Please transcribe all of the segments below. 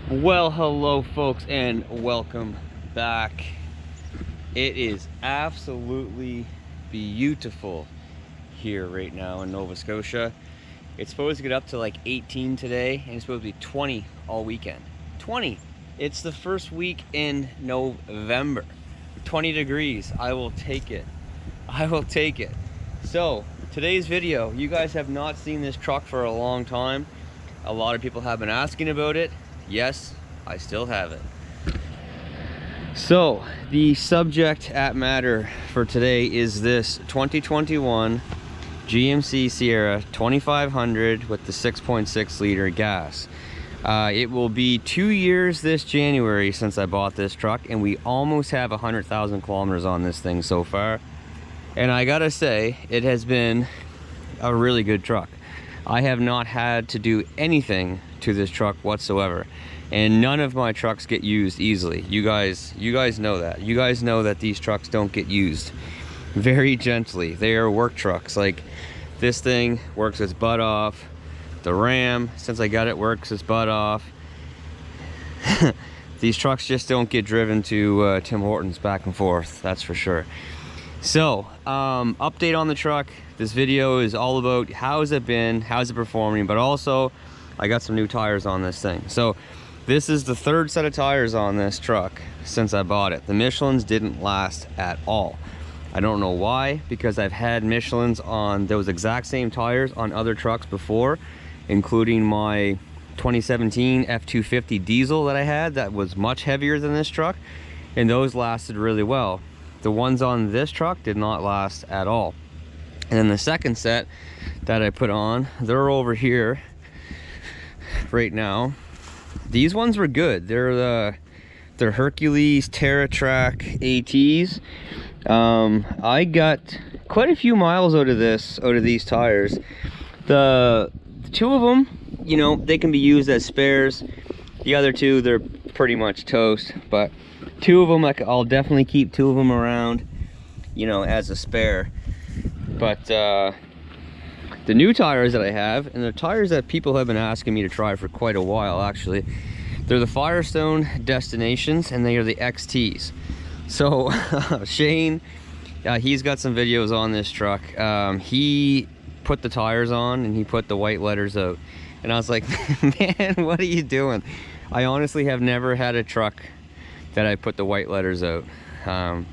Well, hello folks, and welcome back. It is absolutely beautiful here right now in Nova Scotia. It's supposed to get up to like 18 today, and it's supposed to be 20 all weekend. 20! It's the first week in November. 20 degrees. I will take it. I will take it. So, today's video, you guys have not seen this truck for a long time. A lot of people have been asking about it. Yes, I still have it. So the subject at matter for today is this 2021 GMC Sierra 2500 with the 6.6 liter gas. It will be 2 years this January since I bought this truck, and we almost have 100,000 kilometers on this thing so far. And I gotta say, it has been a really good truck. I have not had to do anything to this truck whatsoever, and none of my trucks get used easily. You guys know that. You guys know that these trucks don't get used very gently. They are work trucks. Like, this thing works its butt off. The Ram, since I got it, works its butt off. These trucks just don't get driven to Tim Hortons back and forth, that's for sure. So, update on the truck. This video is all about how's it been, how's it performing, but also I got some new tires on this thing. So this is the third set of tires on this truck since I bought it. The Michelins didn't last at all. I don't know why, because I've had Michelins on those exact same tires on other trucks before, including my 2017 F250 diesel that I had that was much heavier than this truck, and those lasted really well. The ones on this truck did not last at all. And then the second set that I put on, they're over here right now. These ones were good. They're Hercules TerraTrack ATs. I got quite a few miles out of these tires. The two of them, you know, they can be used as spares. The other two, they're pretty much toast, but two of them, I'll definitely keep two of them around, you know, as a spare. But the new tires that I have, and the tires that people have been asking me to try for quite a while actually, they're the Firestone Destinations, and they are the XTs. So Shane, he's got some videos on this truck. He put the tires on and he put the white letters out, and I was like, man, what are you doing? I honestly have never had a truck that I put the white letters out,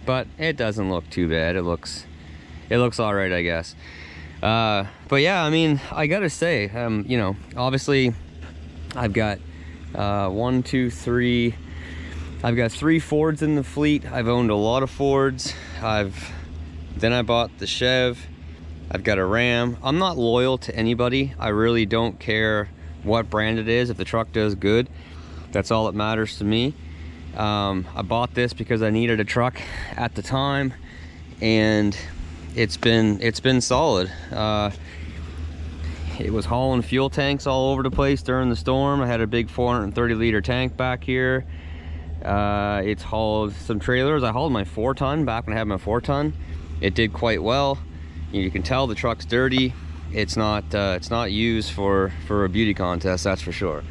but it doesn't look too bad. It looks all right, I guess. But yeah, I mean, I gotta say, you know, obviously I've got I've got 3 Fords in the fleet. I've owned a lot of Fords. Then I bought the Chev. I've got a Ram. I'm not loyal to anybody. I really don't care what brand it is. If the truck does good, that's all that matters to me. I bought this because I needed a truck at the time, and it's been solid. It was hauling fuel tanks all over the place during the storm. I had a big 430 liter tank back here. It's hauled some trailers. I hauled my 4-ton back when I had my 4-ton. It did quite well. You can tell the truck's dirty. It's not used for a beauty contest, that's for sure.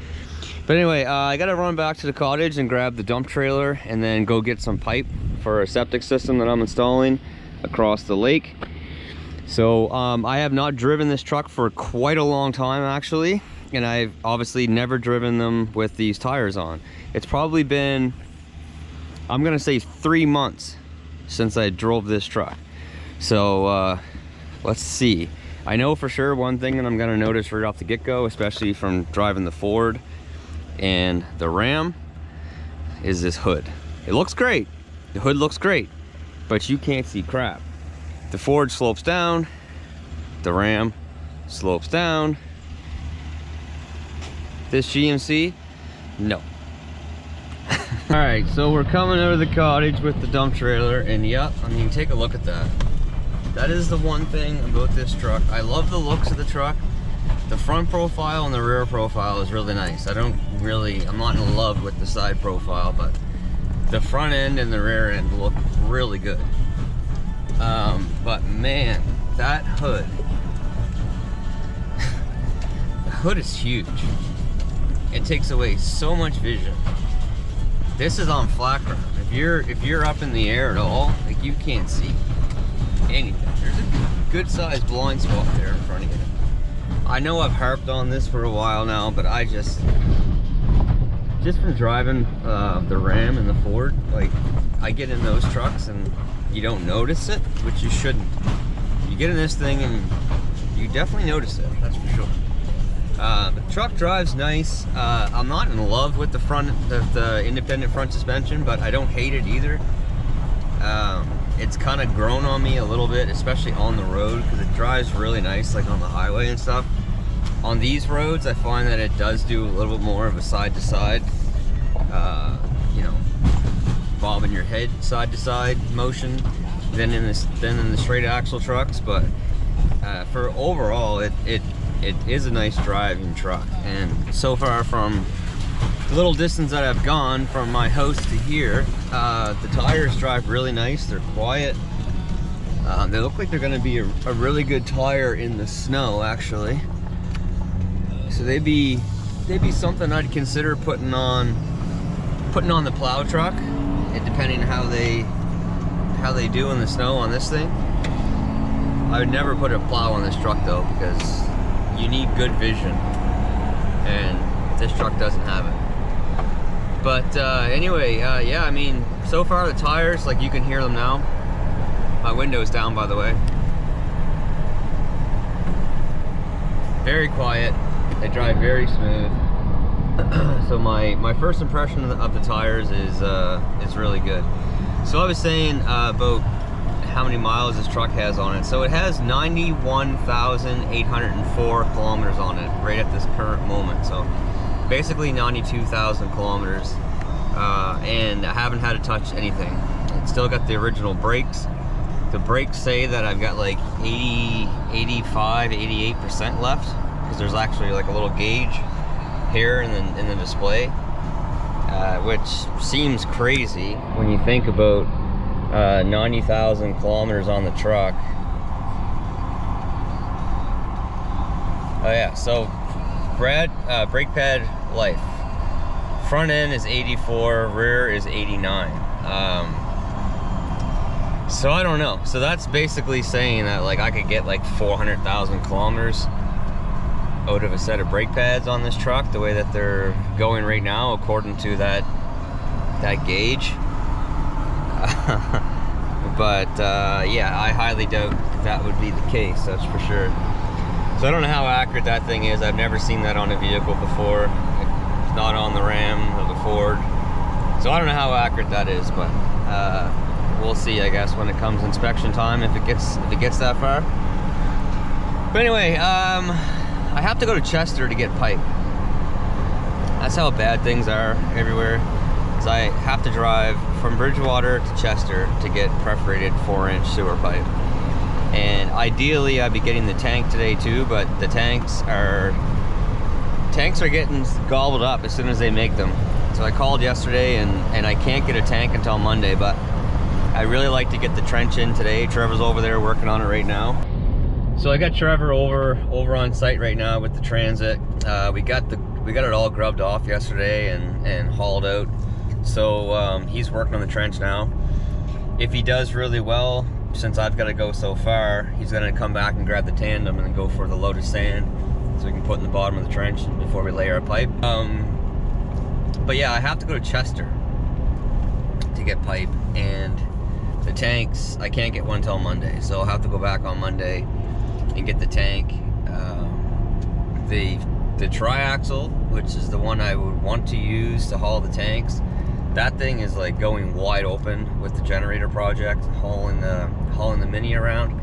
But anyway, I gotta run back to the cottage and grab the dump trailer and then go get some pipe for a septic system that I'm installing across the lake. So I have not driven this truck for quite a long time actually, and I've obviously never driven them with these tires on. It's probably been, I'm gonna say, 3 months since I drove this truck. So let's see. I know for sure one thing that I'm gonna notice right off the get-go, especially from driving the Ford and the Ram, is this hood. It looks great. The hood looks great, but you can't see crap. The Ford slopes down, the Ram slopes down. This GMC, no. All right, so we're coming out of the cottage with the dump trailer, and yep, I mean, take a look at that. That is the one thing about this truck. I love the looks of the truck. The front profile and the rear profile is really nice. I'm not in love with the side profile, but the front end and the rear end look really good. But man, that hood, the hood is huge. it takes away so much vision. This is on flat ground. If you're up in the air at all, like, you can't see anything. There's a good sized blind spot there in front of you. I know I've harped on this for a while now, but I just from driving the Ram and the Ford, like, I get in those trucks and you don't notice it, which you shouldn't. You get in this thing and you definitely notice it, that's for sure. The truck drives nice. I'm not in love with the independent front suspension, but I don't hate it either. It's kind of grown on me a little bit, especially on the road, because it drives really nice, like on the highway and stuff. On these roads, I find that it does do a little bit more of a side-to-side, you know, bobbing your head side-to-side motion than in the straight axle trucks. But for overall, it is a nice driving truck. And so far, from the little distance that I've gone from my house to here, the tires drive really nice. They're quiet. They look like they're going to be a really good tire in the snow, actually. So they'd be something I'd consider putting on the plow truck, depending how they do in the snow on this thing. I would never put a plow on this truck though, because you need good vision, and this truck doesn't have it. But anyway, yeah, I mean, so far the tires, like, you can hear them now. My window's down, by the way. Very quiet. They drive very smooth. So my first impression of the tires is really good. So I was saying about how many miles this truck has on it. So it has 91,804 kilometers on it right at this current moment. So basically 92,000 kilometers, and I haven't had to touch anything. It's still got the original brakes. The brakes say that I've got like 80, 85, 88% left, because there's actually like a little gauge here in the display, which seems crazy when you think about 90,000 kilometers on the truck. Oh yeah, so brake pad life. Front end is 84, rear is 89. So I don't know. So that's basically saying that, like, I could get like 400,000 kilometers out of a set of brake pads on this truck, the way that they're going right now, according to that gauge. But yeah, I highly doubt that would be the case, that's for sure. So I don't know how accurate that thing is. I've never seen that on a vehicle before. It's not on the Ram or the Ford, so I don't know how accurate that is, but we'll see, I guess, when it comes inspection time, if it gets that far. But anyway, I have to go to Chester to get pipe. That's how bad things are everywhere. Is I have to drive from Bridgewater to Chester to get perforated 4-inch sewer pipe. And ideally, I'd be getting the tank today too, but the tanks are getting gobbled up as soon as they make them. So I called yesterday, and I can't get a tank until Monday, but I really like to get the trench in today. Trevor's over there working on it right now. So I got Trevor over on site right now with the Transit. We got it all grubbed off yesterday and hauled out. So he's working on the trench now. If he does really well, since I've got to go so far, he's gonna come back and grab the tandem and then go for the load of sand, so we can put in the bottom of the trench before we lay our pipe. But yeah, I have to go to Chester to get pipe, and the tanks, I can't get one till Monday, so I'll have to go back on Monday and get the tank. The triaxle, which is the one I would want to use to haul the tanks, that thing is like going wide open with the generator project, hauling the Mini around.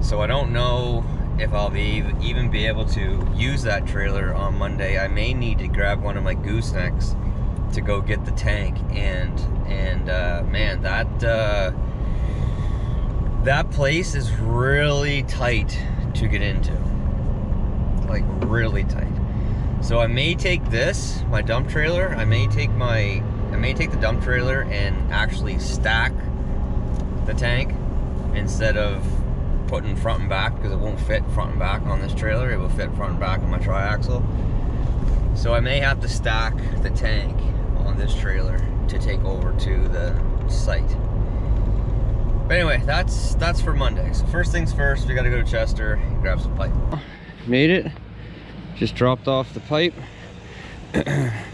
So I don't know if I'll even be able to use that trailer on Monday. I may need to grab one of my goosenecks to go get the tank, and man, that place is really tight to get into, like really tight. So I may take my dump trailer. I may take the dump trailer and actually stack the tank instead of putting front and back, because it won't fit front and back on this trailer. It will fit front and back on my triaxle. So I may have to stack the tank on this trailer to take over to the site. But anyway, that's for Monday. So first things first, we gotta go to Chester and grab some pipe. Made it. Just dropped off the pipe.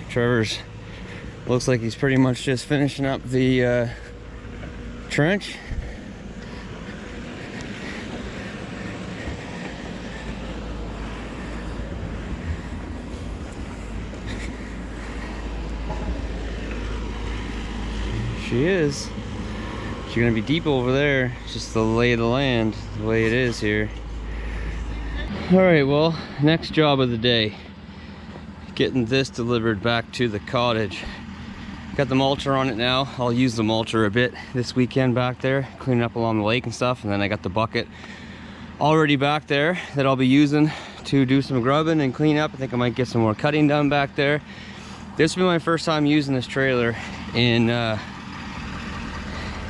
Trevor's looks like he's pretty much just finishing up the trench. She is. She's gonna be deep over there. It's just the lay of the land, the way it is here. All right, well, next job of the day. Getting this delivered back to the cottage. Got the mulcher on it now. I'll use the mulcher a bit this weekend back there, cleaning up along the lake and stuff. And then I got the bucket already back there that I'll be using to do some grubbing and clean up. I think I might get some more cutting done back there. This will be my first time using this trailer in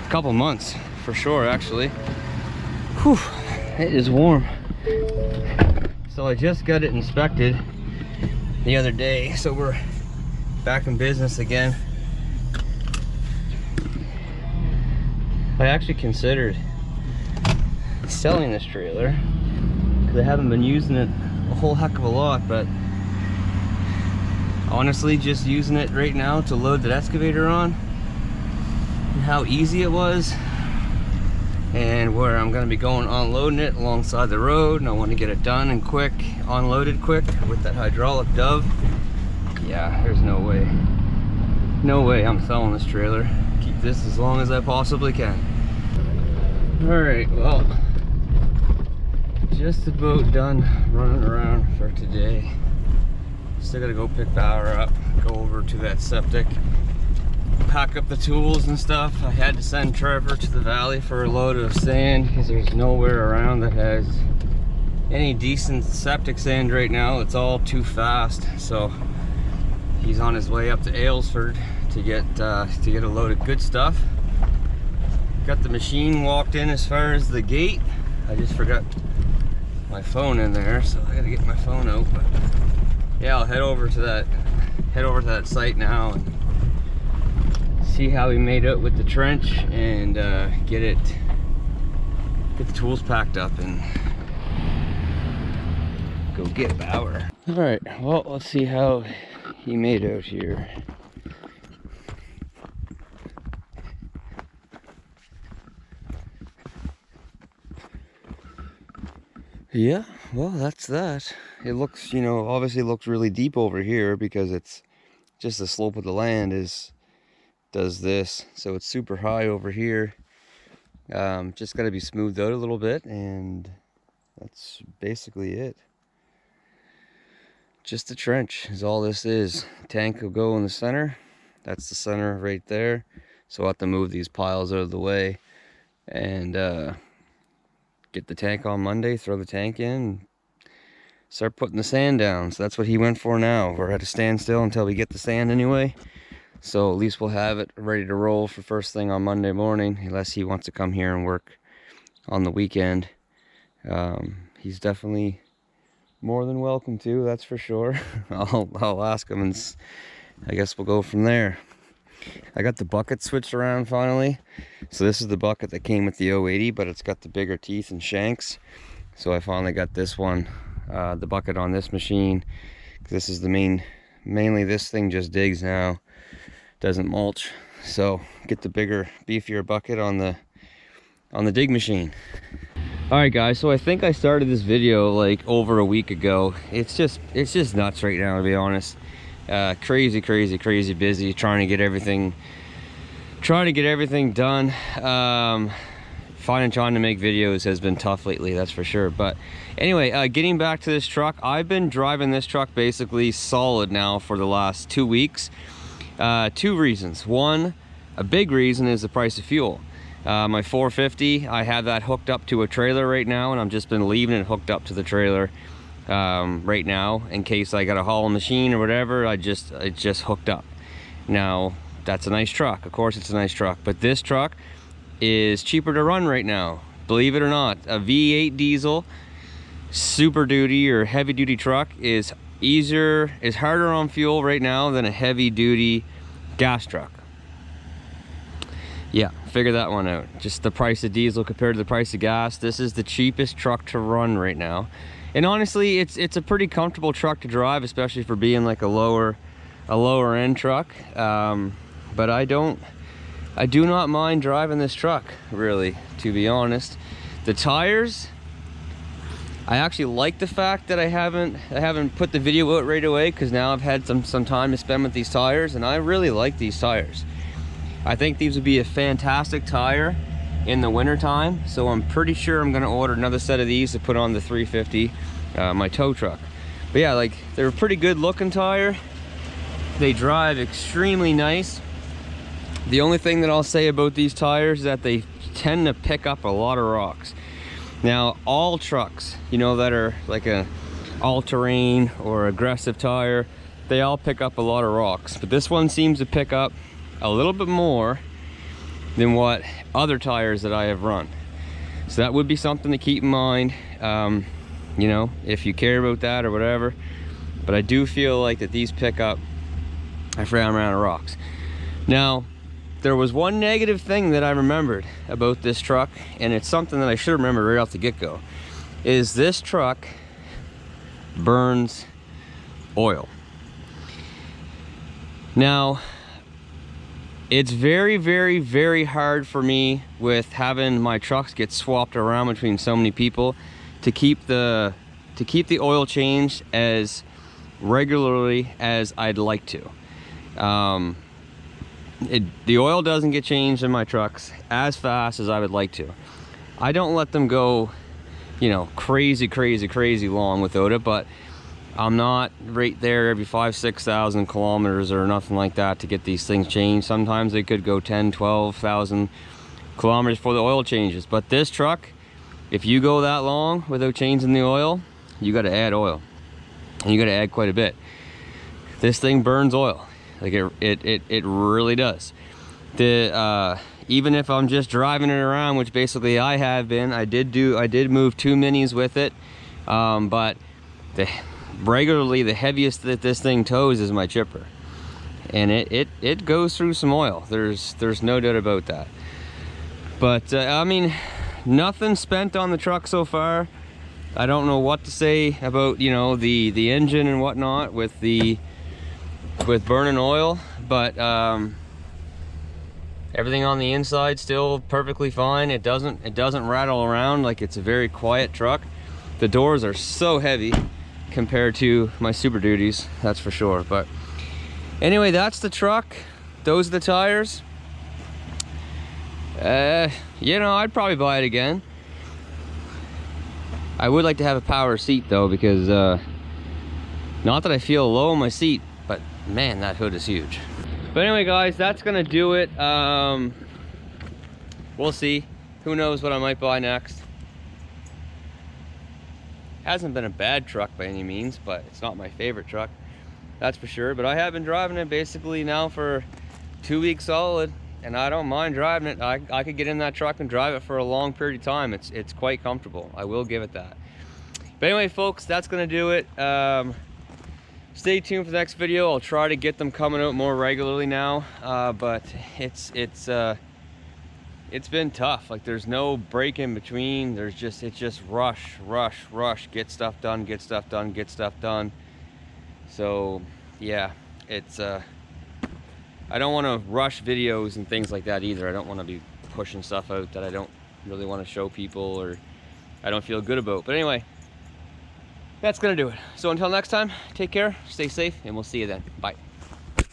couple months for sure, actually. Whew, it is warm. So I just got it inspected the other day, so we're back in business again. I actually considered selling this trailer because I haven't been using it a whole heck of a lot, but honestly just using it right now to load the excavator on, how easy it was, and where I'm going to be going unloading it alongside the road, and I want to get it done and quick, unloaded quick with that hydraulic dove. Yeah, there's no way I'm selling this trailer. Keep this as long as I possibly can. Alright, well, just about done running around for today. Still gotta go pick power up, go over to that septic, pack up the tools and stuff. I had to send Trevor to the valley for a load of sand because there's nowhere around that has any decent septic sand right now. It's all too fast, so he's on his way up to Aylesford to get a load of good stuff. Got the machine walked in as far as the gate. I just forgot my phone in there, so I gotta get my phone out. But yeah, I'll head over to that site now and see how we made out with the trench and get the tools packed up and go get power. All right, well, let's see how he made out here. Yeah, well, that's that. It looks, you know, obviously looks really deep over here because it's just the slope of the land does this, so it's super high over here. Just got to be smoothed out a little bit, and that's basically it. Just the trench is all this is. Tank will go in the center. That's the center right there. So I'll have to move these piles out of the way and get the tank on Monday, throw the tank in, start putting the sand down. So that's what he went for now. We're at a standstill until we get the sand anyway. So at least we'll have it ready to roll for first thing on Monday morning, unless he wants to come here and work on the weekend. He's definitely more than welcome to, that's for sure. I'll ask him, and I guess we'll go from there. I got the bucket switched around finally. So this is the bucket that came with the 080, but it's got the bigger teeth and shanks. So I finally got this one, the bucket on this machine. This is the mainly this thing just digs now, doesn't mulch. So get the bigger, beefier bucket on the dig machine. All right, guys, so I think I started this video like over a week ago. It's just nuts right now, to be honest. Crazy busy trying to get everything done. Trying to make videos has been tough lately, that's for sure. But anyway, getting back to this truck, I've been driving this truck basically solid now for the last 2 weeks. Two reasons. One, a big reason is the price of fuel. My 450, I have that hooked up to a trailer right now, and I've just been leaving it hooked up to the trailer right now in case I got a haul machine or whatever. It's just hooked up. Now that's a nice truck, of course it's a nice truck, but this truck is cheaper to run right now, believe it or not. A V8 diesel super duty or heavy duty truck is is harder on fuel right now than a heavy duty gas truck. Yeah, figure that one out. Just the price of diesel compared to the price of gas. This is the cheapest truck to run right now. And honestly, it's a pretty comfortable truck to drive, especially for being like a lower end truck. But I do not mind driving this truck, really, to be honest. The tires, I actually like the fact that I haven't put the video out right away, because now I've had some time to spend with these tires, and I really like these tires. I think these would be a fantastic tire in the winter time, so I'm pretty sure I'm gonna order another set of these to put on the 350, my tow truck. But yeah, like, they're a pretty good looking tire. They drive extremely nice. The only thing that I'll say about these tires is that they tend to pick up a lot of rocks. Now, all trucks, you know, that are like a all-terrain or aggressive tire, they all pick up a lot of rocks, but this one seems to pick up a little bit more than what other tires that I have run. So that would be something to keep in mind, you know, if you care about that or whatever. But I do feel like that these pick up a fair amount of rocks. Now, there was one negative thing that I remembered about this truck, and it's something that I should remember right off the get-go, is this truck burns oil. Now, it's very, very, very hard for me with having my trucks get swapped around between so many people to keep the oil changed as regularly as I'd like to. The oil doesn't get changed in my trucks as fast as I would like to. I don't let them go, you know, crazy long without it, but I'm not right there every 5,000-6,000 kilometers or nothing like that to get these things changed. Sometimes they could go 10,000-12,000 kilometers before the oil changes. But this truck, if you go that long without changing the oil, you got to add oil, and you got to add quite a bit. This thing burns oil, like it really does. Even if I'm just driving it around, which basically I have been, I did move 2 minis with it, but regularly the heaviest that this thing tows is my chipper, and it goes through some oil. There's no doubt about that. But I mean, nothing spent on the truck so far. I don't know what to say about, you know, the engine and whatnot with burning oil, but everything on the inside still perfectly fine. It doesn't rattle around. Like, it's a very quiet truck. The doors are so heavy compared to my Super Duties, that's for sure. But anyway, that's the truck. Those are the tires. You know, I'd probably buy it again. I would like to have a power seat though, because not that I feel low in my seat, but man, that hood is huge. But anyway, guys, that's gonna do it. We'll see. Who knows what I might buy next. Hasn't been a bad truck by any means, but it's not my favorite truck, that's for sure. But I have been driving it basically now for 2 weeks solid, and I don't mind driving it. I could get in that truck and drive it for a long period of time. It's quite comfortable, I will give it that. But anyway, folks, that's gonna do it. Stay tuned for the next video. I'll try to get them coming out more regularly now, but it's been tough. Like, there's no break in between. It's just rush, get stuff done. So yeah, I don't want to rush videos and things like that either. I don't want to be pushing stuff out that I don't really want to show people or I don't feel good about. But anyway, that's gonna do it. So until next time, take care, stay safe, and we'll see you then. Bye.